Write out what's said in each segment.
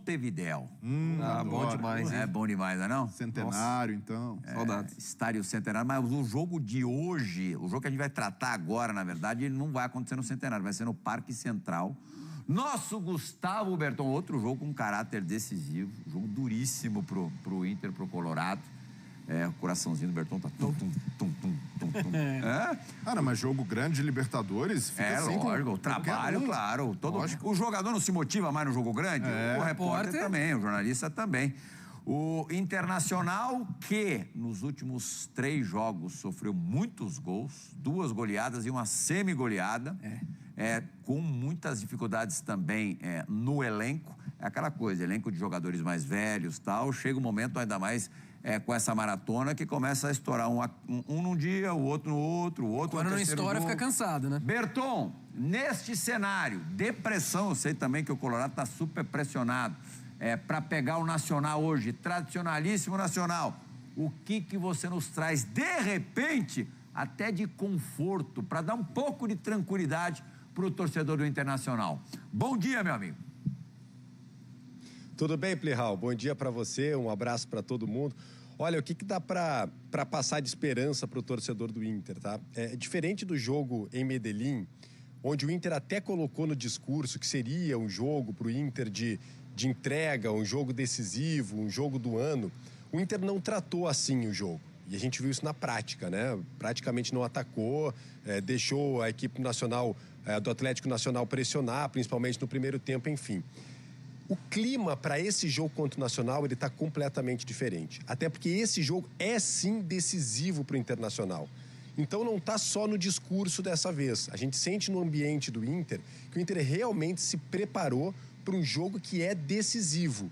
Montevidéu. Bom demais, hein? É bom demais, não é não? Centenário, então. Saudades. Estádio Centenário, mas o jogo de hoje, o jogo que a gente vai tratar agora, na verdade, ele não vai acontecer no Centenário, vai ser no Parque Central. Nosso Gustavo Berton, outro jogo com caráter decisivo, jogo duríssimo pro Inter, pro Colorado. O coraçãozinho do Berton tá tum. Não, mas jogo grande de Libertadores fica assim lógico, o trabalho, claro. O jogador não se motiva mais no jogo grande? O repórter também, o jornalista também. O Internacional, que nos últimos 3 jogos sofreu muitos gols, 2 goleadas e uma semi-goleada, com muitas dificuldades também no elenco. É aquela coisa, elenco de jogadores mais velhos e tal, chega um momento ainda mais com essa maratona que começa a estourar um num dia, o outro no outro, o outro quando no não terceiro estoura, gol. fica cansado, né? Berton, neste cenário, depressão, eu sei também que o Colorado está super pressionado para pegar o Nacional hoje, tradicionalíssimo Nacional. O que você nos traz, de repente, até de conforto, para dar um pouco de tranquilidade para o torcedor do Internacional? Bom dia, meu amigo. Tudo bem, Plihal? Bom dia para você, um abraço para todo mundo. Olha, o que dá para passar de esperança para o torcedor do Inter, tá? Diferente do jogo em Medellín, onde o Inter até colocou no discurso que seria um jogo para o Inter de entrega, um jogo decisivo, um jogo do ano, o Inter não tratou assim o jogo. E a gente viu isso na prática, né? Praticamente não atacou, deixou a equipe nacional, do Atlético Nacional pressionar, principalmente no primeiro tempo, enfim. O clima para esse jogo contra o Nacional, ele está completamente diferente. Até porque esse jogo é sim decisivo para o Internacional. Então não está só no discurso dessa vez. A gente sente no ambiente do Inter que o Inter realmente se preparou para um jogo que é decisivo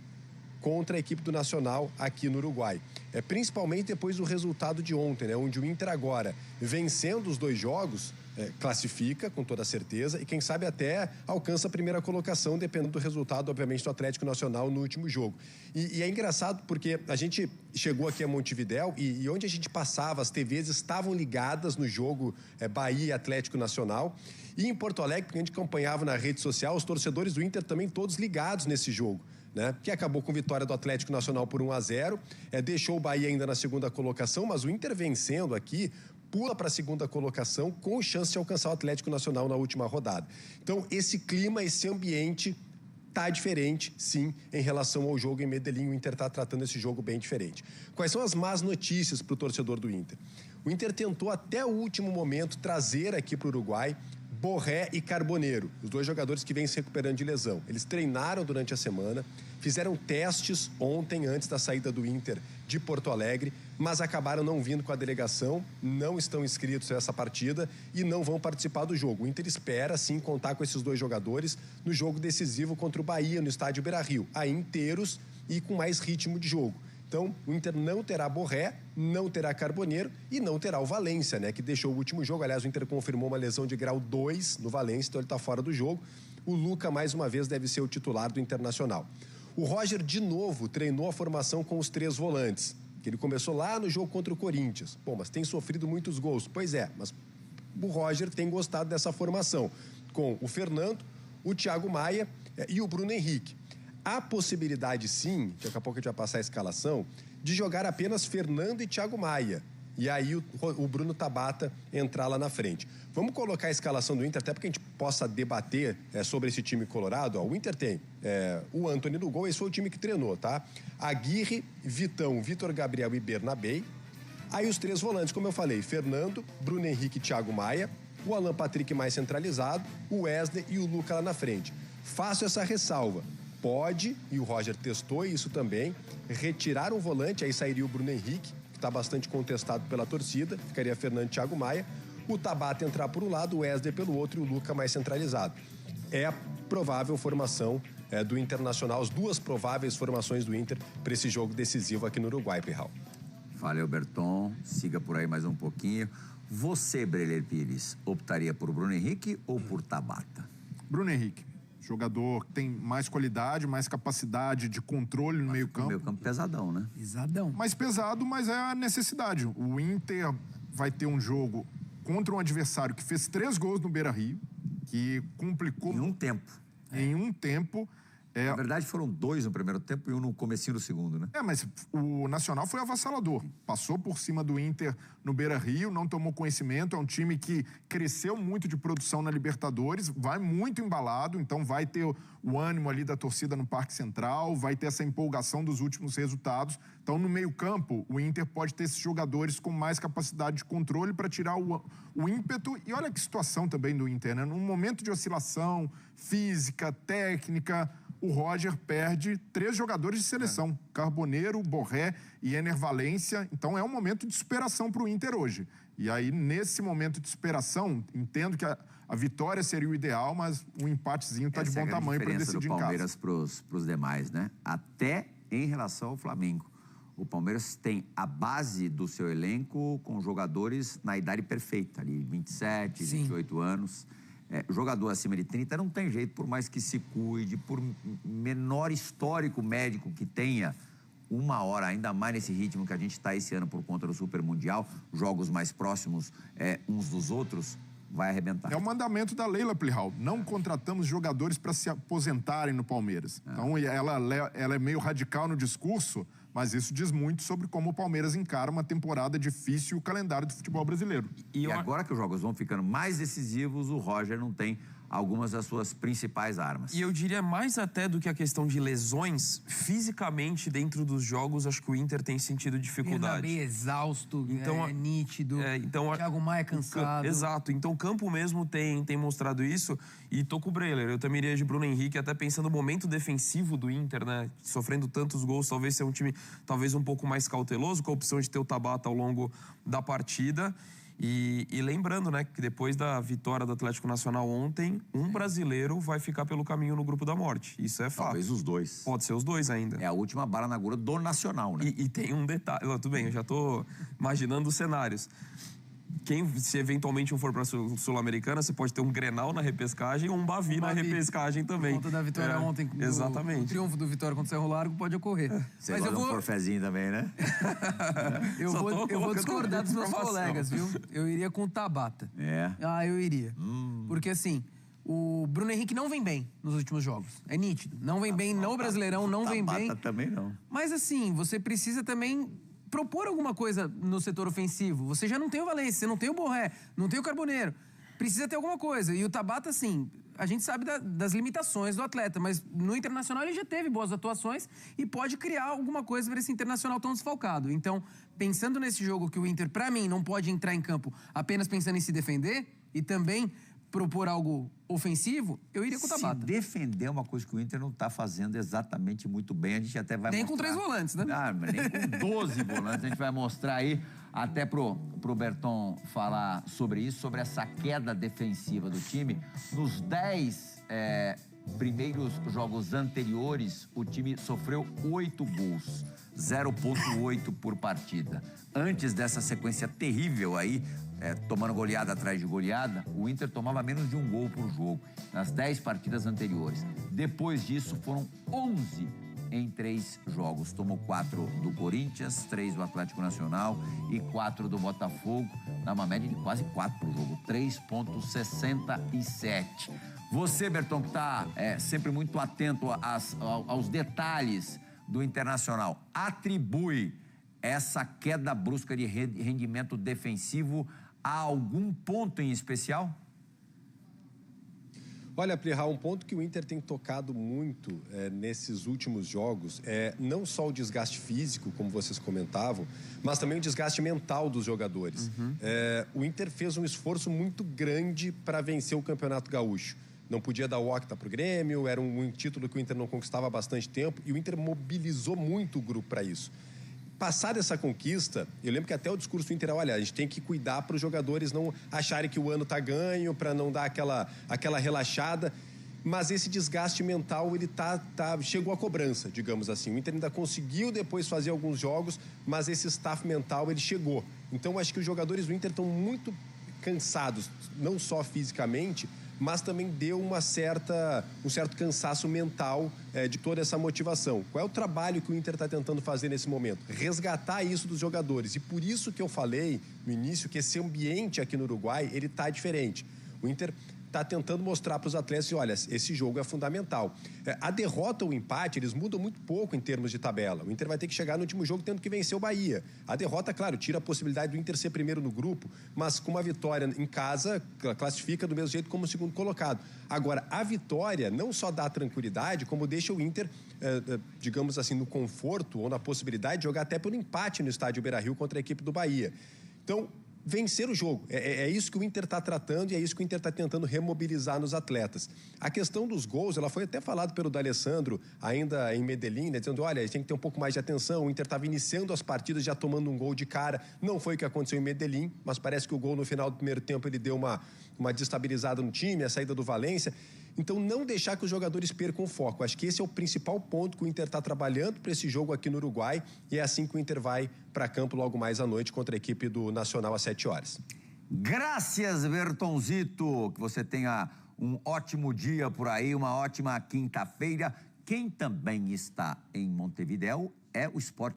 contra a equipe do Nacional aqui no Uruguai. Principalmente depois do resultado de ontem, né, onde o Inter agora, vencendo os 2 jogos, classifica com toda certeza e quem sabe até alcança a primeira colocação, dependendo do resultado, obviamente, do Atlético Nacional no último jogo. E é engraçado porque a gente chegou aqui a Montevidéu e onde a gente passava, as TVs estavam ligadas no jogo Bahia e Atlético Nacional. E em Porto Alegre, porque a gente acompanhava na rede social, os torcedores do Inter também todos ligados nesse jogo, né? Que acabou com vitória do Atlético Nacional por 1-0, deixou o Bahia ainda na segunda colocação, mas o Inter vencendo aqui, pula para a segunda colocação com chance de alcançar o Atlético Nacional na última rodada. Então, esse clima, esse ambiente tá diferente, sim, em relação ao jogo em Medellín. O Inter está tratando esse jogo bem diferente. Quais são as más notícias para o torcedor do Inter? O Inter tentou até o último momento trazer aqui para o Uruguai Borré e Carboneiro, os 2 jogadores que vêm se recuperando de lesão. Eles treinaram durante a semana, fizeram testes ontem, antes da saída do Inter de Porto Alegre, mas acabaram não vindo com a delegação, não estão inscritos nessa partida e não vão participar do jogo. O Inter espera, sim, contar com esses 2 jogadores no jogo decisivo contra o Bahia, no estádio Beira-Rio, aí inteiros e com mais ritmo de jogo. Então, o Inter não terá Borré, não terá Carboneiro e não terá o Valência, né? Que deixou o último jogo. Aliás, o Inter confirmou uma lesão de grau 2 no Valência, então ele está fora do jogo. O Luca, mais uma vez, deve ser o titular do Internacional. O Roger, de novo, treinou a formação com os 3 volantes, que ele começou lá no jogo contra o Corinthians. Pô, mas tem sofrido muitos gols. Pois é, mas o Roger tem gostado dessa formação, com o Fernando, o Thiago Maia e o Bruno Henrique. Há possibilidade, sim, daqui a pouco a gente vai passar a escalação, de jogar apenas Fernando e Thiago Maia. E aí o Bruno Tabata entrar lá na frente. Vamos colocar a escalação do Inter, até porque a gente possa debater sobre esse time colorado. O Inter tem o Antony no gol, esse foi o time que treinou, tá? Aguirre, Vitão, Vitor Gabriel e Bernabei. Aí os 3 volantes, como eu falei, Fernando, Bruno Henrique e Thiago Maia. O Alan Patrick mais centralizado, o Wesley e o Luca lá na frente. Faço essa ressalva. Pode, e o Roger testou isso também, retirar um volante, aí sairia o Bruno Henrique, que está bastante contestado pela torcida, ficaria Fernando e Thiago Maia, o Tabata entrar por um lado, o Wesley pelo outro e o Luca mais centralizado. É a provável formação do Internacional, as 2 prováveis formações do Inter para esse jogo decisivo aqui no Uruguai, Pirral. Valeu, Berton, siga por aí mais um pouquinho. Você, Breler Pires, optaria por Bruno Henrique ou por Tabata? Bruno Henrique. Jogador que tem mais qualidade, mais capacidade de controle no meio-campo. O meio-campo pesadão, né? Pesadão. Mais pesado, mas é a necessidade. O Inter vai ter um jogo contra um adversário que fez 3 gols no Beira-Rio, que complicou... Em um tempo. Em um tempo. Na verdade, foram 2 no primeiro tempo e 1 no comecinho do segundo, né? Mas o Nacional foi avassalador. Passou por cima do Inter no Beira-Rio, não tomou conhecimento. É um time que cresceu muito de produção na Libertadores, vai muito embalado, então vai ter o ânimo ali da torcida no Parque Central, vai ter essa empolgação dos últimos resultados. Então, no meio-campo, o Inter pode ter esses jogadores com mais capacidade de controle para tirar o ímpeto. E olha que situação também do Inter, né? Num momento de oscilação física, técnica, o Roger perde 3 jogadores de seleção. Carboneiro, Borré e Ener Valencia. Então, é um momento de superação para o Inter hoje. E aí, nesse momento de superação, entendo que a vitória seria o ideal, mas um empatezinho está de bom tamanho para decidir em casa. Palmeiras para os demais, né? Até em relação ao Flamengo. O Palmeiras tem a base do seu elenco com jogadores na idade perfeita, ali 27, 28 anos. Jogador acima de 30 não tem jeito, por mais que se cuide, por menor histórico médico que tenha, uma hora, ainda mais nesse ritmo que a gente está esse ano por conta do Super Mundial, jogos mais próximos uns dos outros, vai arrebentar. É o mandamento da Leila Plihal. Não contratamos jogadores para se aposentarem no Palmeiras. Então, ela é meio radical no discurso, mas isso diz muito sobre como o Palmeiras encara uma temporada difícil e o calendário do futebol brasileiro. E agora que os jogos vão ficando mais decisivos, o Roger não tem algumas das suas principais armas. E eu diria mais até do que a questão de lesões, fisicamente dentro dos jogos, acho que o Inter tem sentido dificuldade. Ele tá bem exausto, então, nítido, então, Thiago Maia cansado. Exato, então o campo mesmo tem mostrado isso, e tô com o Breler, eu também iria de Bruno Henrique, até pensando no momento defensivo do Inter, né, sofrendo tantos gols, talvez ser um time talvez um pouco mais cauteloso, com a opção de ter o Tabata ao longo da partida. E lembrando, né, que depois da vitória do Atlético Nacional ontem, um brasileiro vai ficar pelo caminho no grupo da morte. Isso é fato. Talvez os 2. Pode ser os 2 ainda. É a última bala na agulha do Nacional, né? E tem um detalhe. Tudo bem, eu já tô imaginando os cenários. Se eventualmente um for para a Sul-Americana, você pode ter um Grenal na repescagem ou um Bavi na repescagem também. Por conta da vitória ontem. Exatamente. O triunfo do Vitória contra o Cerro Largo pode ocorrer. Você mas eu vou um forfezinho também, né? eu vou discordar dos meus colegas, viu? Eu iria com o Tabata. Eu iria. Porque assim, o Bruno Henrique não vem bem nos últimos jogos. É nítido. Não vem bem no Brasileirão, não vem bem. Também não. Mas assim, você precisa também propor alguma coisa no setor ofensivo. Você já não tem o Valencia, você não tem o Borré, não tem o Carboneiro. Precisa ter alguma coisa. E o Tabata, assim, a gente sabe das limitações do atleta, mas no Internacional ele já teve boas atuações e pode criar alguma coisa para esse Internacional tão desfalcado. Então, pensando nesse jogo que o Inter, para mim, não pode entrar em campo apenas pensando em se defender e também propor algo ofensivo, eu iria com o Tabata. Se defender é uma coisa que o Inter não está fazendo exatamente muito bem, a gente até vai nem mostrar. Nem com 3 volantes, né? Mas nem com 12 volantes, a gente vai mostrar aí, até pro Berton falar sobre isso, sobre essa queda defensiva do time. Nos 10 primeiros jogos anteriores, o time sofreu 8 gols, 0,8 por partida. Antes dessa sequência terrível aí, tomando goleada atrás de goleada, o Inter tomava menos de 1 gol por jogo nas 10 partidas anteriores. Depois disso, foram 11 em 3 jogos. Tomou 4 do Corinthians, 3 do Atlético Nacional e 4 do Botafogo, dá uma média de quase 4 por jogo, 3,67. Você, Berton, que está sempre muito atento aos detalhes do Internacional, atribui essa queda brusca de rendimento defensivo a algum ponto em especial? Olha, Plihal, um ponto que o Inter tem tocado muito nesses últimos jogos é não só o desgaste físico, como vocês comentavam, mas também o desgaste mental dos jogadores. O Inter fez um esforço muito grande para vencer o Campeonato Gaúcho. Não podia dar o octa para o Grêmio, era um título que o Inter não conquistava há bastante tempo, e o Inter mobilizou muito o grupo para isso. Passada essa conquista, eu lembro que até o discurso do Inter, olha, a gente tem que cuidar para os jogadores não acharem que o ano está ganho, para não dar aquela relaxada, mas esse desgaste mental, ele chegou à cobrança, digamos assim. O Inter ainda conseguiu depois fazer alguns jogos, mas esse staff mental, ele chegou. Então, acho que os jogadores do Inter estão muito cansados, não só fisicamente, mas também deu um certo cansaço mental de toda essa motivação. Qual é o trabalho que o Inter está tentando fazer nesse momento? Resgatar isso dos jogadores. E por isso que eu falei no início que esse ambiente aqui no Uruguai, ele está diferente. O Inter está tentando mostrar para os atletas, olha, esse jogo é fundamental. A derrota ou o empate, eles mudam muito pouco em termos de tabela. O Inter vai ter que chegar no último jogo tendo que vencer o Bahia. A derrota, claro, tira a possibilidade do Inter ser primeiro no grupo, mas com uma vitória em casa, classifica do mesmo jeito como o segundo colocado. Agora, a vitória não só dá tranquilidade, como deixa o Inter, digamos assim, no conforto ou na possibilidade de jogar até pelo empate no estádio Beira-Rio contra a equipe do Bahia. Então, vencer o jogo. É isso que o Inter está tratando e é isso que o Inter está tentando remobilizar nos atletas. A questão dos gols, ela foi até falada pelo D'Alessandro, ainda em Medellín, né, dizendo, olha, a gente tem que ter um pouco mais de atenção, o Inter estava iniciando as partidas já tomando um gol de cara. Não foi o que aconteceu em Medellín, mas parece que o gol no final do primeiro tempo ele deu uma destabilizada no time, a saída do Valência. Então, não deixar que os jogadores percam o foco. Acho que esse é o principal ponto que o Inter está trabalhando para esse jogo aqui no Uruguai e é assim que o Inter vai para campo logo mais à noite contra a equipe do Nacional às 7 horas. Graças, Bertonzito. Que você tenha um ótimo dia por aí, uma ótima quinta-feira. Quem também está em Montevidéu é o Sport